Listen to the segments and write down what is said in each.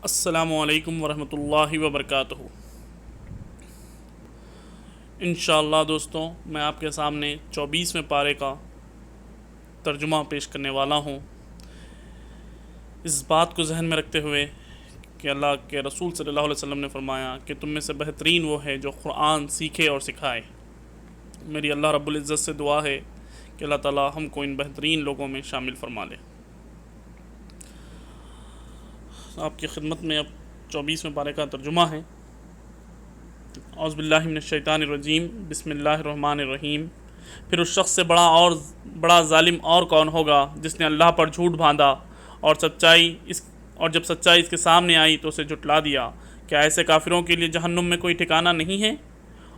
السلام علیکم ورحمۃ اللہ وبرکاتہ۔ انشاءاللہ دوستوں، میں آپ کے سامنے 24ویں پارے کا ترجمہ پیش کرنے والا ہوں، اس بات کو ذہن میں رکھتے ہوئے کہ اللہ کے رسول صلی اللہ علیہ وسلم نے فرمایا کہ تم میں سے بہترین وہ ہے جو قرآن سیکھے اور سکھائے۔ میری اللہ رب العزت سے دعا ہے کہ اللہ تعالی ہم کو ان بہترین لوگوں میں شامل فرما لے۔ آپ کی خدمت میں اب 24ویں پارے کا ترجمہ ہے۔ اعوذ باللہ من الشیطان الرجیم، بسم اللہ الرحمن الرحیم۔ پھر اس شخص سے بڑا ظالم اور کون ہوگا جس نے اللہ پر جھوٹ باندھا اور جب سچائی اس کے سامنے آئی تو اسے جھٹلا دیا۔ کیا ایسے کافروں کے لیے جہنم میں کوئی ٹھکانہ نہیں ہے؟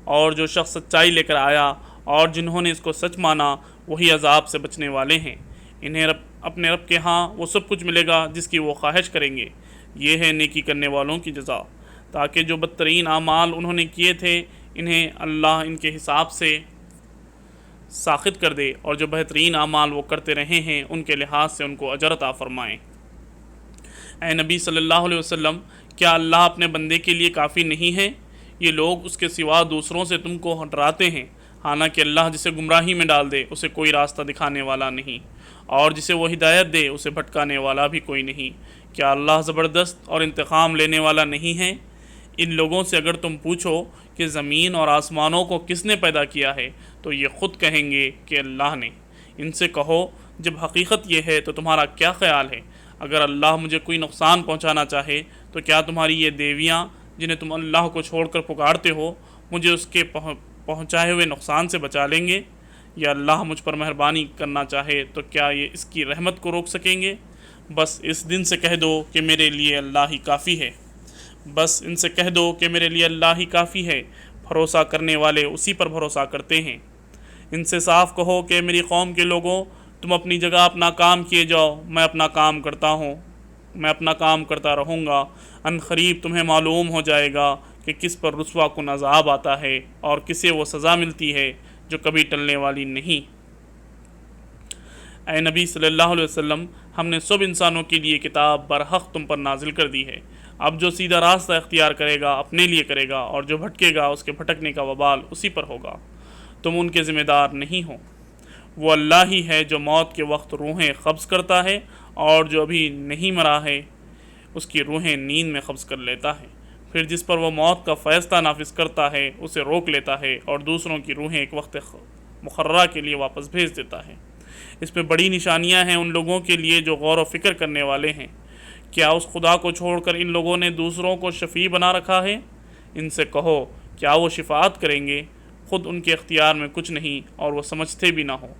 اور جو شخص سچائی لے کر آیا اور جنہوں نے اس کو سچ مانا وہی عذاب سے بچنے والے ہیں۔ انہیں اپنے رب کے ہاں وہ سب کچھ ملے گا جس کی وہ خواہش کریں گے۔ یہ ہے نیکی کرنے والوں کی جزا، تاکہ جو بدترین اعمال انہوں نے کیے تھے انہیں اللہ ان کے حساب سے ساخط کر دے، اور جو بہترین اعمال وہ کرتے رہے ہیں ان کے لحاظ سے ان کو اجر عطا فرمائیں۔ اے نبی صلی اللہ علیہ وسلم، کیا اللہ اپنے بندے کے لیے کافی نہیں ہے؟ یہ لوگ اس کے سوا دوسروں سے تم کو ڈراتے ہیں، حالانکہ اللہ جسے گمراہی میں ڈال دے اسے کوئی راستہ دکھانے والا نہیں، اور جسے وہ ہدایت دے اسے بھٹکانے والا بھی کوئی نہیں۔ کیا اللہ زبردست اور انتقام لینے والا نہیں ہے؟ ان لوگوں سے اگر تم پوچھو کہ زمین اور آسمانوں کو کس نے پیدا کیا ہے تو یہ خود کہیں گے کہ اللہ نے۔ ان سے کہو جب حقیقت یہ ہے تو تمہارا کیا خیال ہے؟ اگر اللہ مجھے کوئی نقصان پہنچانا چاہے تو کیا تمہاری یہ دیویاں جنہیں تم اللہ کو چھوڑ کر پکارتے ہو مجھے اس کے پہنچائے ہوئے نقصان سے بچا لیں گے؟ یا اللہ مجھ پر مہربانی کرنا چاہے تو کیا یہ اس کی رحمت کو روک سکیں گے؟ بس اس دن سے کہہ دو کہ میرے لیے اللہ ہی کافی ہے۔ بس ان سے کہہ دو کہ میرے لیے اللہ ہی کافی ہے، بھروسہ کرنے والے اسی پر بھروسہ کرتے ہیں۔ ان سے صاف کہو کہ میری قوم کے لوگوں، تم اپنی جگہ اپنا کام کیے جاؤ، میں اپنا کام کرتا رہوں گا۔ ان قریب تمہیں معلوم ہو جائے گا کہ کس پر رسوا کن عذاب آتا ہے اور کسے وہ سزا ملتی ہے جو کبھی ٹلنے والی نہیں۔ اے نبی صلی اللہ علیہ وسلم، ہم نے سب انسانوں کے لیے کتاب برحق تم پر نازل کر دی ہے۔ اب جو سیدھا راستہ اختیار کرے گا اپنے لیے کرے گا، اور جو بھٹکے گا اس کے بھٹکنے کا وبال اسی پر ہوگا۔ تم ان کے ذمہ دار نہیں ہو۔ وہ اللہ ہی ہے جو موت کے وقت روحیں قبض کرتا ہے، اور جو ابھی نہیں مرا ہے اس کی روحیں نیند میں قبض کر لیتا ہے۔ پھر جس پر وہ موت کا فیصلہ نافذ کرتا ہے اسے روک لیتا ہے، اور دوسروں کی روحیں ایک وقت مقررہ کے لیے واپس بھیج دیتا ہے۔ اس میں بڑی نشانیاں ہیں ان لوگوں کے لیے جو غور و فکر کرنے والے ہیں۔ کیا اس خدا کو چھوڑ کر ان لوگوں نے دوسروں کو شفیع بنا رکھا ہے؟ ان سے کہو کیا وہ شفاعت کریں گے؟ خود ان کے اختیار میں کچھ نہیں اور وہ سمجھتے بھی نہ ہو۔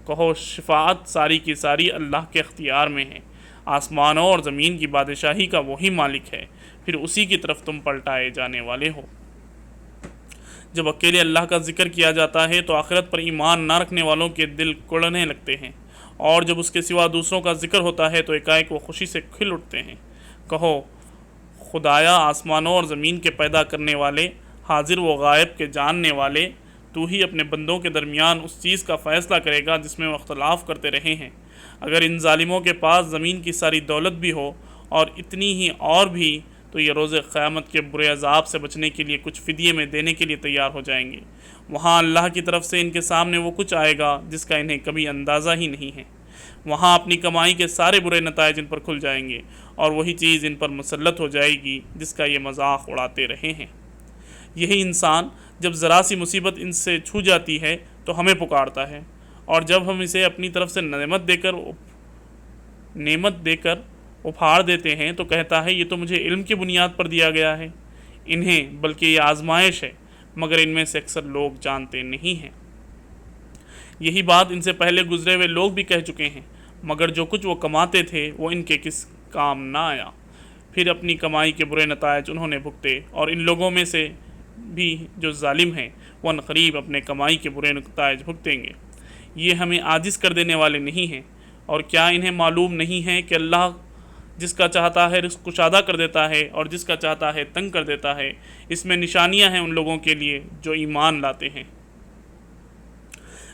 کہو شفاعت ساری کی ساری اللہ کے اختیار میں ہے، آسمانوں اور زمین کی بادشاہی کا وہی مالک ہے، پھر اسی کی طرف تم پلٹائے جانے والے ہو۔ جب اکیلے اللہ کا ذکر کیا جاتا ہے تو آخرت پر ایمان نہ رکھنے والوں کے دل کڑنے لگتے ہیں، اور جب اس کے سوا دوسروں کا ذکر ہوتا ہے تو ایک وہ خوشی سے کھل اٹھتے ہیں۔ کہو خدایا آسمانوں اور زمین کے پیدا کرنے والے، حاضر و غائب کے جاننے والے، تو ہی اپنے بندوں کے درمیان اس چیز کا فیصلہ کرے گا جس میں وہ اختلاف کرتے رہے ہیں۔ اگر ان ظالموں کے پاس زمین کی ساری دولت بھی ہو اور اتنی ہی اور بھی، تو یہ روز قیامت کے برے عذاب سے بچنے کے لیے کچھ فدیے میں دینے کے لیے تیار ہو جائیں گے۔ وہاں اللہ کی طرف سے ان کے سامنے وہ کچھ آئے گا جس کا انہیں کبھی اندازہ ہی نہیں ہے۔ وہاں اپنی کمائی کے سارے برے نتائج ان پر کھل جائیں گے، اور وہی چیز ان پر مسلط ہو جائے گی جس کا یہ مذاق اڑاتے رہے ہیں۔ یہی انسان جب ذرا سی مصیبت ان سے چھو جاتی ہے تو ہمیں پکارتا ہے، اور جب ہم اسے اپنی طرف سے نعمت دے کر اپھار دیتے ہیں تو کہتا ہے یہ تو مجھے علم کی بنیاد پر دیا گیا ہے۔ انہیں بلکہ یہ آزمائش ہے، مگر ان میں سے اکثر لوگ جانتے نہیں ہیں۔ یہی بات ان سے پہلے گزرے ہوئے لوگ بھی کہہ چکے ہیں، مگر جو کچھ وہ کماتے تھے وہ ان کے کس کام نہ آیا۔ پھر اپنی کمائی کے برے نتائج انہوں نے بھگتے، اور ان لوگوں میں سے بھی جو ظالم ہیں وہ عنقریب اپنے کمائی کے برے نتائج بھگتیں گے۔ یہ ہمیں عاجز کر دینے والے نہیں ہیں، اور کیا انہیں معلوم نہیں ہے کہ اللہ جس کا چاہتا ہے رزق کشادہ کر دیتا ہے اور جس کا چاہتا ہے تنگ کر دیتا ہے۔ اس میں نشانیاں ہیں ان لوگوں کے لیے جو ایمان لاتے ہیں۔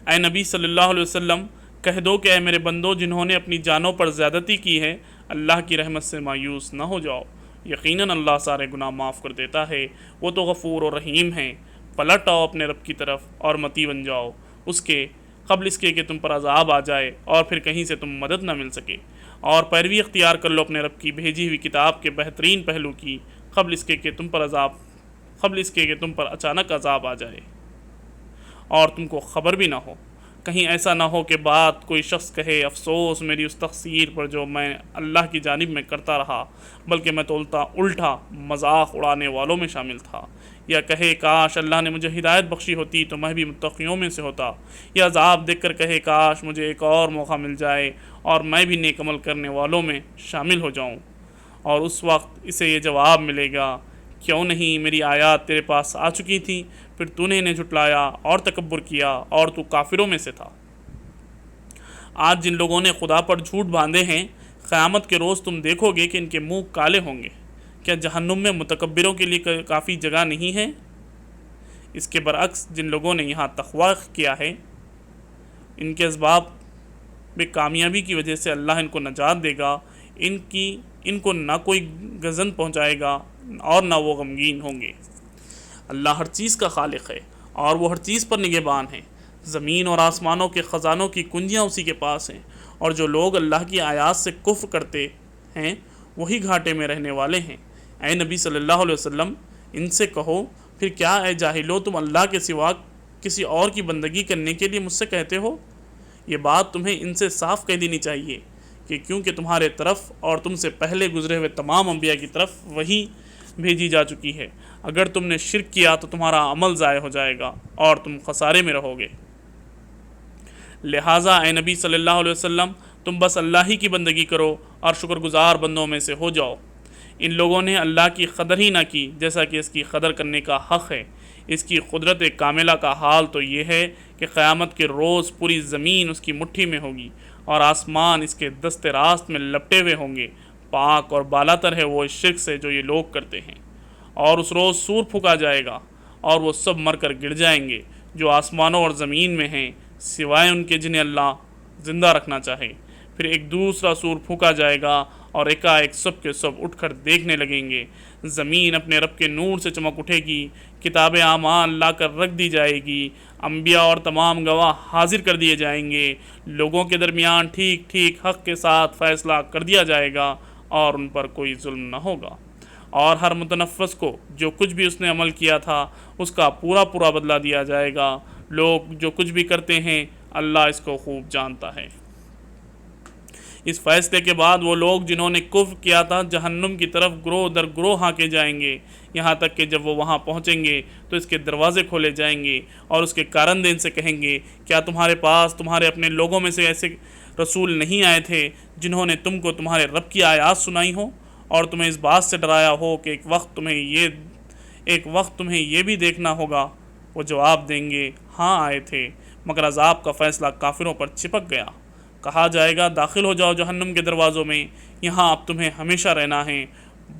اے نبی صلی اللہ علیہ وسلم، کہہ دو کہ اے میرے بندو جنہوں نے اپنی جانوں پر زیادتی کی ہے، اللہ کی رحمت سے مایوس نہ ہو جاؤ، یقیناً اللہ سارے گناہ معاف کر دیتا ہے، وہ تو غفور و رحیم ہیں۔ پلٹ آؤ اپنے رب کی طرف اور متی بن جاؤ اس کے، قبل اس کے کہ تم پر عذاب آ جائے اور پھر کہیں سے تم مدد نہ مل سکے، اور پیروی اختیار کر لو اپنے رب کی بھیجی ہوئی کتاب کے بہترین پہلو کی، قبل اس کے کہ تم پر اچانک عذاب آ جائے اور تم کو خبر بھی نہ ہو۔ کہیں ایسا نہ ہو کہ بعد کوئی شخص کہے افسوس میری اس تقصیر پر جو میں اللہ کی جانب میں کرتا رہا، بلکہ میں تو الٹا مذاق اڑانے والوں میں شامل تھا، یا کہے کاش اللہ نے مجھے ہدایت بخشی ہوتی تو میں بھی متقیوں میں سے ہوتا، یا عذاب دیکھ کر کہے کاش مجھے ایک اور موقع مل جائے اور میں بھی نیک عمل کرنے والوں میں شامل ہو جاؤں، اور اس وقت اسے یہ جواب ملے گا کیوں نہیں میری آیات تیرے پاس آ چکی تھی، پھر تو نے انہیں جھٹلایا اور تکبر کیا اور تو کافروں میں سے تھا۔ آج جن لوگوں نے خدا پر جھوٹ باندھے ہیں، قیامت کے روز تم دیکھو گے کہ ان کے منہ کالے ہوں گے۔ کیا جہنم میں متکبروں کے لیے کافی جگہ نہیں ہے؟ اس کے برعکس جن لوگوں نے یہاں تقوی کیا ہے، ان کے اسباب میں کامیابی کی وجہ سے اللہ ان کو نجات دے گا، ان کو نہ کوئی گزن پہنچائے گا اور نہ وہ غمگین ہوں گے۔ اللہ ہر چیز کا خالق ہے اور وہ ہر چیز پر نگہبان ہے۔ زمین اور آسمانوں کے خزانوں کی کنجیاں اسی کے پاس ہیں، اور جو لوگ اللہ کی آیات سے کفر کرتے ہیں وہی گھاٹے میں رہنے والے ہیں۔ اے نبی صلی اللہ علیہ وسلم، ان سے کہو پھر کیا اے جاہلو تم اللہ کے سوا کسی اور کی بندگی کرنے کے لیے مجھ سے کہتے ہو؟ یہ بات تمہیں ان سے صاف کہہ دینی چاہیے کہ کیونکہ تمہارے طرف اور تم سے پہلے گزرے ہوئے تمام انبیاء کی طرف وہی بھیجی جا چکی ہے۔ اگر تم نے شرک کیا تو تمہارا عمل ضائع ہو جائے گا اور تم خسارے میں رہو گے۔ لہٰذا اے نبی صلی اللہ علیہ وسلم، تم بس اللہ ہی کی بندگی کرو اور شکر گزار بندوں میں سے ہو جاؤ۔ ان لوگوں نے اللہ کی قدر ہی نہ کی جیسا کہ اس کی قدر کرنے کا حق ہے۔ اس کی قدرت کاملہ کا حال تو یہ ہے کہ قیامت کے روز پوری زمین اس کی مٹھی میں ہوگی اور آسمان اس کے دست راست میں لپٹے ہوئے ہوں گے۔ پاک اور بالاتر ہے وہ اس شرک سے جو یہ لوگ کرتے ہیں۔ اور اس روز سور پھونکا جائے گا اور وہ سب مر کر گر جائیں گے جو آسمانوں اور زمین میں ہیں، سوائے ان کے جنہیں اللہ زندہ رکھنا چاہے۔ پھر ایک دوسرا سور پھونکا جائے گا اور ایک سب کے سب اٹھ کر دیکھنے لگیں گے۔ زمین اپنے رب کے نور سے چمک اٹھے گی، کتاب اعمال لا کر رکھ دی جائے گی، انبیاء اور تمام گواہ حاضر کر دیے جائیں گے، لوگوں کے درمیان ٹھیک ٹھیک حق کے ساتھ فیصلہ کر دیا جائے گا اور ان پر کوئی ظلم نہ ہوگا، اور ہر متنفس کو جو کچھ بھی اس نے عمل کیا تھا اس کا پورا بدلہ دیا جائے گا۔ لوگ جو کچھ بھی کرتے ہیں اللہ اس کو خوب جانتا ہے۔ اس فیصلے کے بعد وہ لوگ جنہوں نے کفر کیا تھا جہنم کی طرف گروہ در گروہ ہانکے جائیں گے، یہاں تک کہ جب وہ وہاں پہنچیں گے تو اس کے دروازے کھولے جائیں گے اور اس کے کارندے ان سے کہیں گے کیا تمہارے پاس تمہارے اپنے لوگوں میں سے ایسے رسول نہیں آئے تھے جنہوں نے تم کو تمہارے رب کی آیات سنائی ہوں اور تمہیں اس بات سے ڈرایا ہو کہ ایک وقت تمہیں یہ بھی دیکھنا ہوگا؟ وہ جواب دیں گے ہاں آئے تھے، مگر عذاب کا فیصلہ کافروں پر چپک گیا۔ کہا جائے گا داخل ہو جاؤ جہنم کے دروازوں میں، یہاں اب تمہیں ہمیشہ رہنا ہے،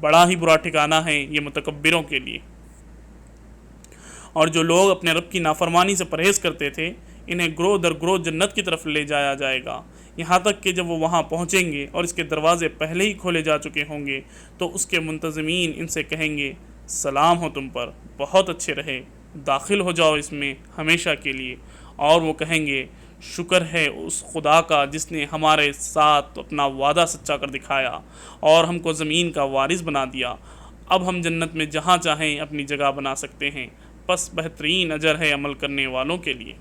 بڑا ہی برا ٹھکانہ ہے یہ متکبروں کے لیے۔ اور جو لوگ اپنے رب کی نافرمانی سے پرہیز کرتے تھے انہیں گروہ در گروہ جنت کی طرف لے جایا جائے گا، یہاں تک کہ جب وہ وہاں پہنچیں گے اور اس کے دروازے پہلے ہی کھولے جا چکے ہوں گے تو اس کے منتظمین ان سے کہیں گے سلام ہو تم پر، بہت اچھے رہے، داخل ہو جاؤ اس میں ہمیشہ کے لیے۔ اور وہ کہیں گے شکر ہے اس خدا کا جس نے ہمارے ساتھ اپنا وعدہ سچا کر دکھایا اور ہم کو زمین کا وارث بنا دیا، اب ہم جنت میں جہاں چاہیں اپنی جگہ بنا سکتے ہیں، بس بہترین اجر ہے عمل کرنے والوں کے لیے۔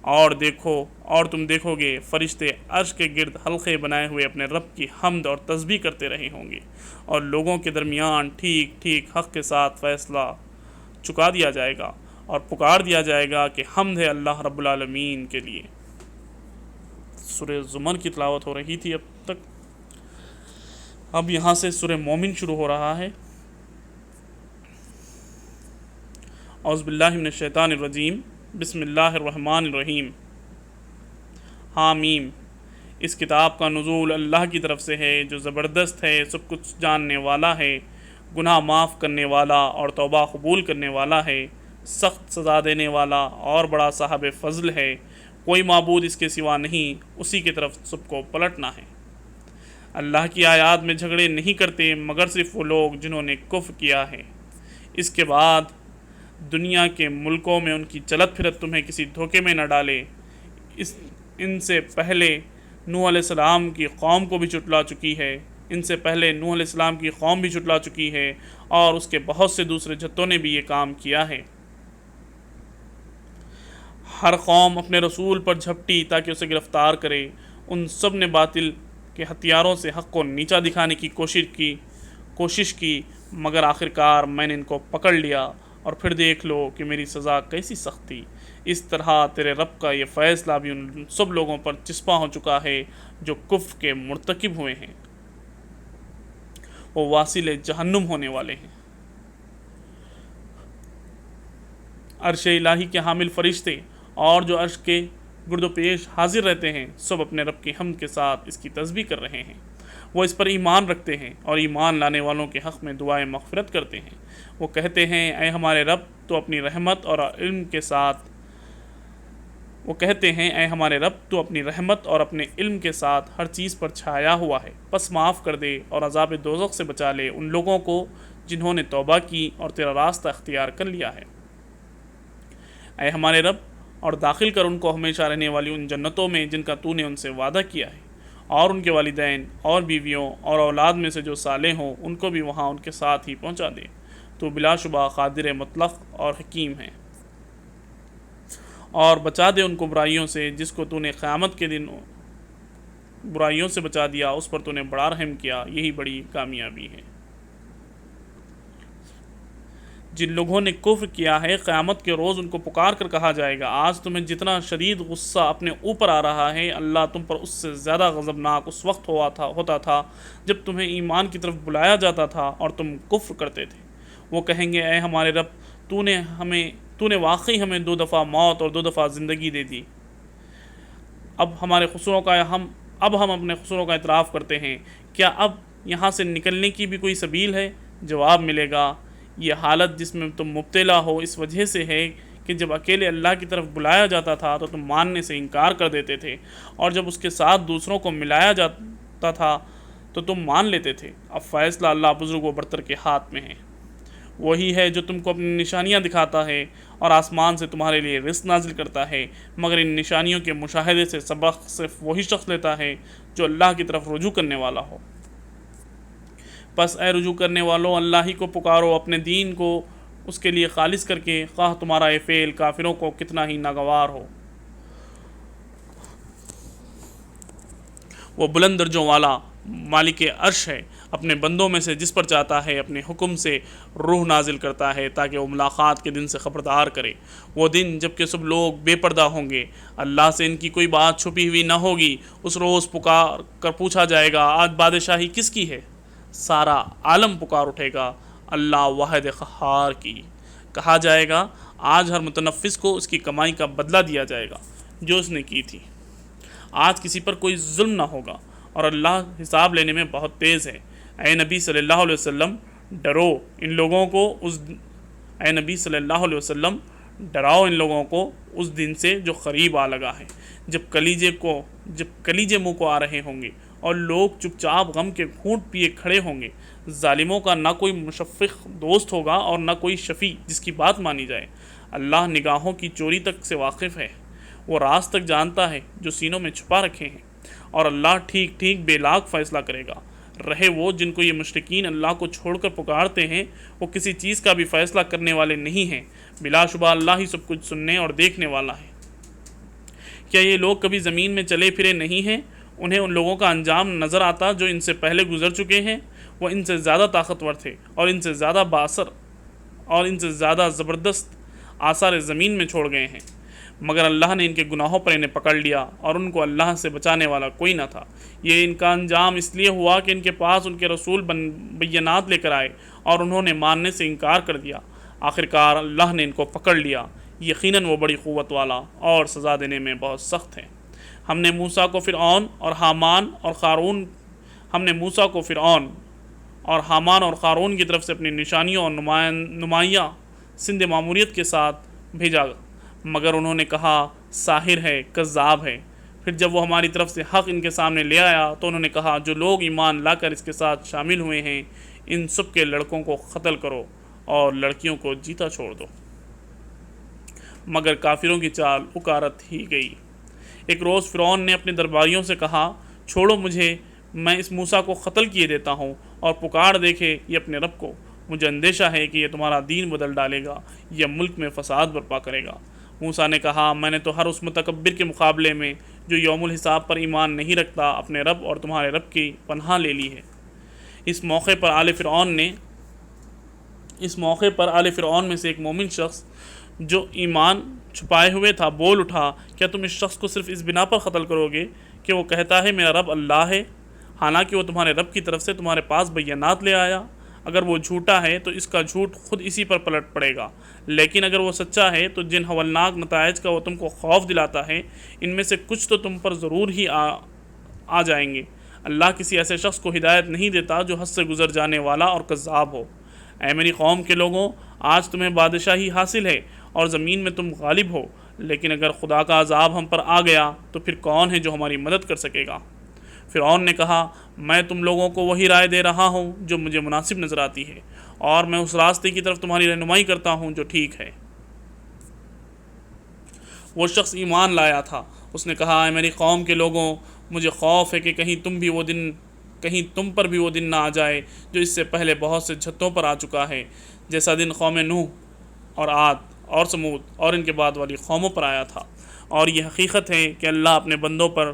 اور تم دیکھو گے فرشتے عرش کے گرد حلقے بنائے ہوئے اپنے رب کی حمد اور تسبیح کرتے رہے ہوں گے، اور لوگوں کے درمیان ٹھیک ٹھیک حق کے ساتھ فیصلہ چکا دیا جائے گا اور پکار دیا جائے گا کہ حمد ہے اللہ رب العالمین کے لیے۔ سورہ زمر کی تلاوت ہو رہی تھی اب تک، اب یہاں سے سورہ مومن شروع ہو رہا ہے۔ اعوذ باللہ من الشیطان الرجیم، بسم اللہ الرحمن الرحیم۔ حامیم، اس کتاب کا نزول اللہ کی طرف سے ہے جو زبردست ہے، سب کچھ جاننے والا ہے، گناہ معاف کرنے والا اور توبہ قبول کرنے والا ہے، سخت سزا دینے والا اور بڑا صاحب فضل ہے، کوئی معبود اس کے سوا نہیں، اسی کی طرف سب کو پلٹنا ہے۔ اللہ کی آیات میں جھگڑے نہیں کرتے مگر صرف وہ لوگ جنہوں نے کفر کیا ہے۔ اس کے بعد دنیا کے ملکوں میں ان کی چلت پھرت تمہیں کسی دھوکے میں نہ ڈالے۔ ان سے پہلے نوح علیہ السلام کی قوم کو بھی جھٹلا چکی ہے، ان سے پہلے نوح علیہ السلام کی قوم بھی جھٹلا چکی ہے، اور اس کے بہت سے دوسرے جتوں نے بھی یہ کام کیا ہے۔ ہر قوم اپنے رسول پر جھپٹی تاکہ اسے گرفتار کرے، ان سب نے باطل کے ہتھیاروں سے حق کو نیچا دکھانے کی کوشش کی مگر آخرکار میں نے ان کو پکڑ لیا، اور پھر دیکھ لو کہ میری سزا کیسی سخت تھی۔ اس طرح تیرے رب کا یہ فیصلہ بھی ان سب لوگوں پر چسپاں ہو چکا ہے جو کفر کے مرتکب ہوئے ہیں، وہ واصل جہنم ہونے والے ہیں۔ عرش الہی کے حامل فرشتے اور جو عرش کے گرد و پیش حاضر رہتے ہیں سب اپنے رب کی حمد کے ساتھ اس کی تسبیح کر رہے ہیں۔ وہ اس پر ایمان رکھتے ہیں اور ایمان لانے والوں کے حق میں دعائیں مغفرت کرتے ہیں۔ وہ کہتے ہیں اے ہمارے رب تو اپنی رحمت اور علم کے ساتھ اپنی رحمت اور اپنے علم کے ساتھ ہر چیز پر چھایا ہوا ہے، پس معاف کر دے اور عذاب دوزخ سے بچا لے ان لوگوں کو جنہوں نے توبہ کی اور تیرا راستہ اختیار کر لیا ہے۔ اے ہمارے رب، اور داخل کر ان کو ہمیشہ رہنے والی ان جنتوں میں جن کا تو نے ان سے وعدہ کیا ہے، اور ان کے والدین اور بیویوں اور اولاد میں سے جو صالح ہوں ان کو بھی وہاں ان کے ساتھ ہی پہنچا دے۔ تو بلا شبہ قادر مطلق اور حکیم ہے۔ اور بچا دے ان کو برائیوں سے جس کو تو نے قیامت کے دن برائیوں سے بچا دیا، اس پر تو نے بڑا رحم کیا، یہی بڑی کامیابی ہے۔ جن لوگوں نے کفر کیا ہے قیامت کے روز ان کو پکار کر کہا جائے گا آج تمہیں جتنا شدید غصہ اپنے اوپر آ رہا ہے اللہ تم پر اس سے زیادہ غضبناک اس وقت ہوتا تھا جب تمہیں ایمان کی طرف بلایا جاتا تھا اور تم کفر کرتے تھے۔ وہ کہیں گے اے ہمارے رب تو نے واقعی ہمیں 2 دفعہ موت اور 2 دفعہ زندگی دے دی، اب ہم اپنے قصوروں کا اعتراف کرتے ہیں، کیا اب یہاں سے نکلنے کی بھی کوئی سبیل ہے؟ جواب ملے گا یہ حالت جس میں تم مبتلا ہو اس وجہ سے ہے کہ جب اکیلے اللہ کی طرف بلایا جاتا تھا تو تم ماننے سے انکار کر دیتے تھے، اور جب اس کے ساتھ دوسروں کو ملایا جاتا تھا تو تم مان لیتے تھے۔ اب فیصلہ اللہ بزرگ و برتر کے ہاتھ میں ہے۔ وہی ہے جو تم کو اپنی نشانیاں دکھاتا ہے اور آسمان سے تمہارے لیے رزق نازل کرتا ہے، مگر ان نشانیوں کے مشاہدے سے سبق صرف وہی شخص لیتا ہے جو اللہ کی طرف رجوع کرنے والا ہو۔ پس اے رجوع کرنے والوں اللہ ہی کو پکارو اپنے دین کو اس کے لیے خالص کر کے، خواہ تمہارا یہ فعل کافروں کو کتنا ہی ناگوار ہو۔ وہ بلند درجوں والا مالک عرش ہے، اپنے بندوں میں سے جس پر چاہتا ہے اپنے حکم سے روح نازل کرتا ہے تاکہ وہ ملاقات کے دن سے خبردار کرے۔ وہ دن جب کہ سب لوگ بے پردہ ہوں گے، اللہ سے ان کی کوئی بات چھپی ہوئی نہ ہوگی۔ اس روز پکار کر پوچھا جائے گا آج بادشاہی کس کی ہے؟ سارا عالم پکار اٹھے گا اللہ واحد قہار کی۔ کہا جائے گا آج ہر متنفس کو اس کی کمائی کا بدلہ دیا جائے گا جو اس نے کی تھی۔ آج کسی پر کوئی ظلم نہ ہوگا اور اللہ حساب لینے میں بہت تیز ہے۔ اے نبی صلی اللہ علیہ وسلم ڈراؤ ان لوگوں کو اس دن سے جو قریب آ لگا ہے، جب کلیجے منہ کو آ رہے ہوں گے اور لوگ چپ چاپ غم کے گھونٹ پیے کھڑے ہوں گے۔ ظالموں کا نہ کوئی مشفق دوست ہوگا اور نہ کوئی شفیع جس کی بات مانی جائے۔ اللہ نگاہوں کی چوری تک سے واقف ہے، وہ راز تک جانتا ہے جو سینوں میں چھپا رکھے ہیں، اور اللہ ٹھیک ٹھیک بے لاگ فیصلہ کرے گا۔ رہے وہ جن کو یہ مشرکین اللہ کو چھوڑ کر پکارتے ہیں، وہ کسی چیز کا بھی فیصلہ کرنے والے نہیں ہیں، بلا شبہ اللہ ہی سب کچھ سننے اور دیکھنے والا ہے۔ کیا یہ لوگ کبھی زمین میں چلے پھرے نہیں ہیں؟ انہیں ان لوگوں کا انجام نظر آتا جو ان سے پہلے گزر چکے ہیں؟ وہ ان سے زیادہ طاقتور تھے اور ان سے زیادہ بااثر اور ان سے زیادہ زبردست آثار زمین میں چھوڑ گئے ہیں، مگر اللہ نے ان کے گناہوں پر انہیں پکڑ لیا اور ان کو اللہ سے بچانے والا کوئی نہ تھا۔ یہ ان کا انجام اس لیے ہوا کہ ان کے پاس ان کے رسول بینات لے کر آئے اور انہوں نے ماننے سے انکار کر دیا۔ آخرکار اللہ نے ان کو پکڑ لیا، یقیناً وہ بڑی قوت والا اور سزا دینے میں بہت سخت ہے۔ ہم نے موسیٰ کو فرعون اور حامان اور قارون کی طرف سے اپنی نشانیوں اور نمایاں سند معموریت کے ساتھ بھیجا، مگر انہوں نے کہا ساحر ہے، کذاب ہے۔ پھر جب وہ ہماری طرف سے حق ان کے سامنے لے آیا تو انہوں نے کہا جو لوگ ایمان لا کر اس کے ساتھ شامل ہوئے ہیں ان سب کے لڑکوں کو قتل کرو اور لڑکیوں کو جیتا چھوڑ دو، مگر کافروں کی چال اکارت ہی گئی۔ ایک روز فرعون نے اپنے درباریوں سے کہا چھوڑو مجھے، میں اس موسیٰ کو قتل کیے دیتا ہوں اور پکار دیکھے یہ اپنے رب کو، مجھے اندیشہ ہے کہ یہ تمہارا دین بدل ڈالے گا یا ملک میں فساد برپا کرے گا۔ موسیٰ نے کہا میں نے تو ہر اس متکبر کے مقابلے میں جو یوم الحساب پر ایمان نہیں رکھتا اپنے رب اور تمہارے رب کی پناہ لے لی ہے۔ اس موقع پر آل فرعون میں سے ایک مومن شخص جو ایمان چھپائے ہوئے تھا بول اٹھا کیا تم اس شخص کو صرف اس بنا پر قتل کرو گے کہ وہ کہتا ہے میرا رب اللہ ہے، حالانکہ وہ تمہارے رب کی طرف سے تمہارے پاس بینات لے آیا؟ اگر وہ جھوٹا ہے تو اس کا جھوٹ خود اسی پر پلٹ پڑے گا، لیکن اگر وہ سچا ہے تو جن ہولناک نتائج کا وہ تم کو خوف دلاتا ہے ان میں سے کچھ تو تم پر ضرور ہی آ جائیں گے۔ اللہ کسی ایسے شخص کو ہدایت نہیں دیتا جو حد سے گزر جانے والا اور کذاب ہو۔ اے میری قوم کے لوگوں، آج تمہیں بادشاہی حاصل ہے اور زمین میں تم غالب ہو، لیکن اگر خدا کا عذاب ہم پر آ گیا تو پھر کون ہے جو ہماری مدد کر سکے گا؟ فرعون نے کہا میں تم لوگوں کو وہی رائے دے رہا ہوں جو مجھے مناسب نظر آتی ہے، اور میں اس راستے کی طرف تمہاری رہنمائی کرتا ہوں جو ٹھیک ہے۔ وہ شخص ایمان لایا تھا، اس نے کہا اے میری قوم کے لوگوں، مجھے خوف ہے کہ کہیں تم پر بھی وہ دن نہ آ جائے جو اس سے پہلے بہت سے جھتوں پر آ چکا ہے، جیسا دن قوم نوح اور عاد اور سمود اور ان کے بعد والی قوموں پر آیا تھا۔ اور یہ حقیقت ہے کہ اللہ اپنے بندوں پر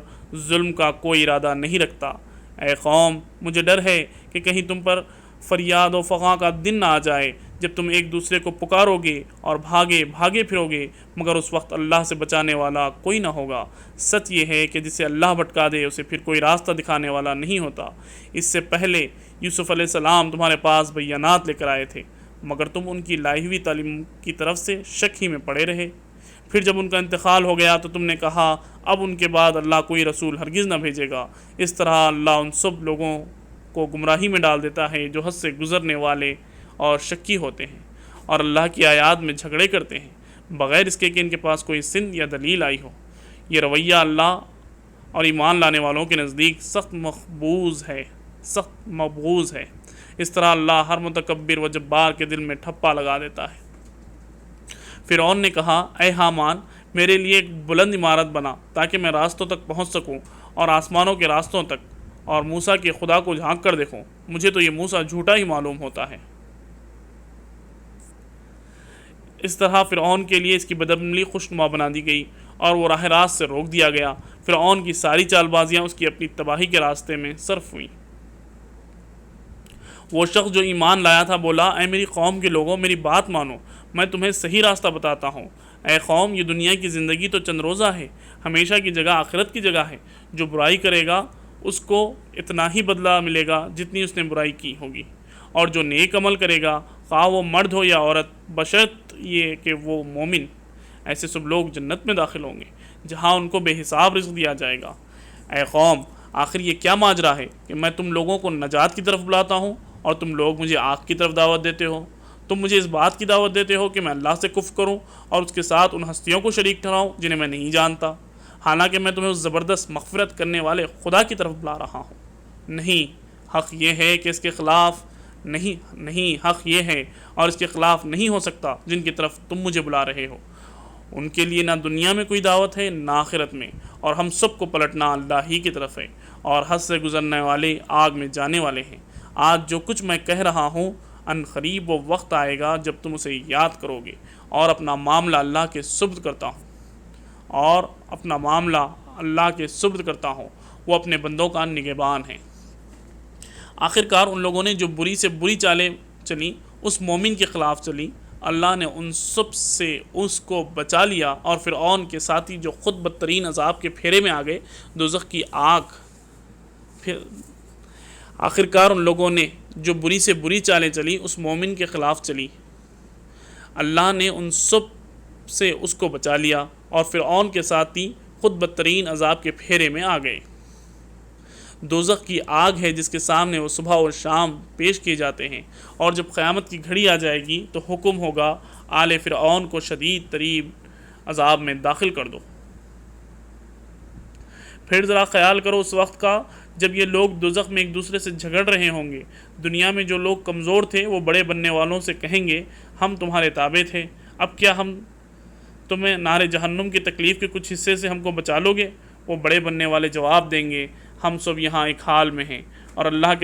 ظلم کا کوئی ارادہ نہیں رکھتا۔ اے قوم، مجھے ڈر ہے کہ کہیں تم پر فریاد و فغاں کا دن نہ آ جائے جب تم ایک دوسرے کو پکارو گے اور بھاگے پھرو گے، مگر اس وقت اللہ سے بچانے والا کوئی نہ ہوگا۔ سچ یہ ہے کہ جسے اللہ بھٹکا دے اسے پھر کوئی راستہ دکھانے والا نہیں ہوتا۔ اس سے پہلے یوسف علیہ السلام تمہارے پاس بینات لے کر آئے تھے، مگر تم ان کی لائی ہوئی تعلیم کی طرف سے شک ہی میں پڑے رہے۔ پھر جب ان کا انتقال ہو گیا تو تم نے کہا اب ان کے بعد اللہ کوئی رسول ہرگز نہ بھیجے گا۔ اس طرح اللہ ان سب لوگوں کو گمراہی میں ڈال دیتا ہے جو حد سے گزرنے والے اور شکی ہوتے ہیں اور اللہ کی آیات میں جھگڑے کرتے ہیں بغیر اس کے کہ ان کے پاس کوئی سند یا دلیل آئی ہو۔ یہ رویہ اللہ اور ایمان لانے والوں کے نزدیک سخت مبغوض ہے۔ اس طرح اللہ ہر متکبر و جبار کے دل میں ٹھپا لگا دیتا ہے۔ فرعون نے کہا اے حامان، میرے لیے ایک بلند عمارت بنا تاکہ میں راستوں تک پہنچ سکوں اور آسمانوں کے راستوں تک، اور موسیٰ کے خدا کو جھانک کر دیکھوں، مجھے تو یہ موسیٰ جھوٹا ہی معلوم ہوتا ہے۔ اس طرح فرعون کے لیے اس کی بدعملی خوشنما بنا دی گئی اور وہ راہ راست سے روک دیا گیا۔ فرعون کی ساری چال بازیاں اس کی اپنی تباہی کے راستے میں صرف ہوئیں۔ وہ شخص جو ایمان لایا تھا بولا اے میری قوم کے لوگوں، میری بات مانو، میں تمہیں صحیح راستہ بتاتا ہوں۔ اے قوم، یہ دنیا کی زندگی تو چند روزہ ہے، ہمیشہ کی جگہ آخرت کی جگہ ہے۔ جو برائی کرے گا اس کو اتنا ہی بدلہ ملے گا جتنی اس نے برائی کی ہوگی، اور جو نیک عمل کرے گا خواہ وہ مرد ہو یا عورت، بشرط یہ کہ وہ مومن، ایسے سب لوگ جنت میں داخل ہوں گے جہاں ان کو بے حساب رزق دیا جائے گا۔ اے قوم، آخر یہ کیا ماجرا ہے کہ میں تم لوگوں کو نجات کی طرف بلاتا ہوں اور تم لوگ مجھے آگ کی طرف دعوت دیتے ہو؟ تم مجھے اس بات کی دعوت دیتے ہو کہ میں اللہ سے کفر کروں اور اس کے ساتھ ان ہستیوں کو شریک ٹھہراؤں جنہیں میں نہیں جانتا، حالانکہ میں تمہیں اس زبردست مغفرت کرنے والے خدا کی طرف بلا رہا ہوں۔ نہیں، حق یہ ہے کہ اس کے خلاف حق یہ ہے اور اس کے خلاف نہیں ہو سکتا جن کی طرف تم مجھے بلا رہے ہو۔ ان کے لیے نہ دنیا میں کوئی دعوت ہے نہ آخرت میں، اور ہم سب کو پلٹنا اللہ ہی کی طرف ہے، اور حد سے گزرنے والے آگ میں جانے والے ہیں۔ آج جو کچھ میں کہہ رہا ہوں ان قریب وہ وقت آئے گا جب تم اسے یاد کرو گے، اور اپنا معاملہ اللہ کے سپرد کرتا ہوں، وہ اپنے بندوں کا نگہبان ہے۔ آخرکار ان لوگوں نے جو بری سے بری چالیں چلیں اس مومن کے خلاف چلی، اللہ نے ان سب سے اس کو بچا لیا، اور فرعون کے ساتھی جو خود بدترین عذاب کے پھیرے میں آ گئے دوزخ کی آگ۔ آخرکار ان لوگوں نے جو بری سے بری چالیں چلی اس مومن کے خلاف چلی، اللہ نے ان سب سے اس کو بچا لیا، اور فرعون کے ساتھی خود بدترین عذاب کے پھیرے میں آ گئے۔ دوزخ کی آگ ہے جس کے سامنے وہ صبح اور شام پیش کیے جاتے ہیں، اور جب قیامت کی گھڑی آ جائے گی تو حکم ہوگا آل فرعون کو شدید ترین عذاب میں داخل کر دو۔ پھر ذرا خیال کرو اس وقت کا جب یہ لوگ دوزخ میں ایک دوسرے سے جھگڑ رہے ہوں گے۔ دنیا میں جو لوگ کمزور تھے وہ بڑے بننے والوں سے کہیں گے ہم تمہارے تابع تھے، اب کیا ہم تمہیں نار جہنم کی تکلیف کے کچھ حصے سے ہم کو بچا لو گے؟ وہ بڑے بننے والے جواب دیں گے ہم سب یہاں ایک حال میں ہیں اور اللہ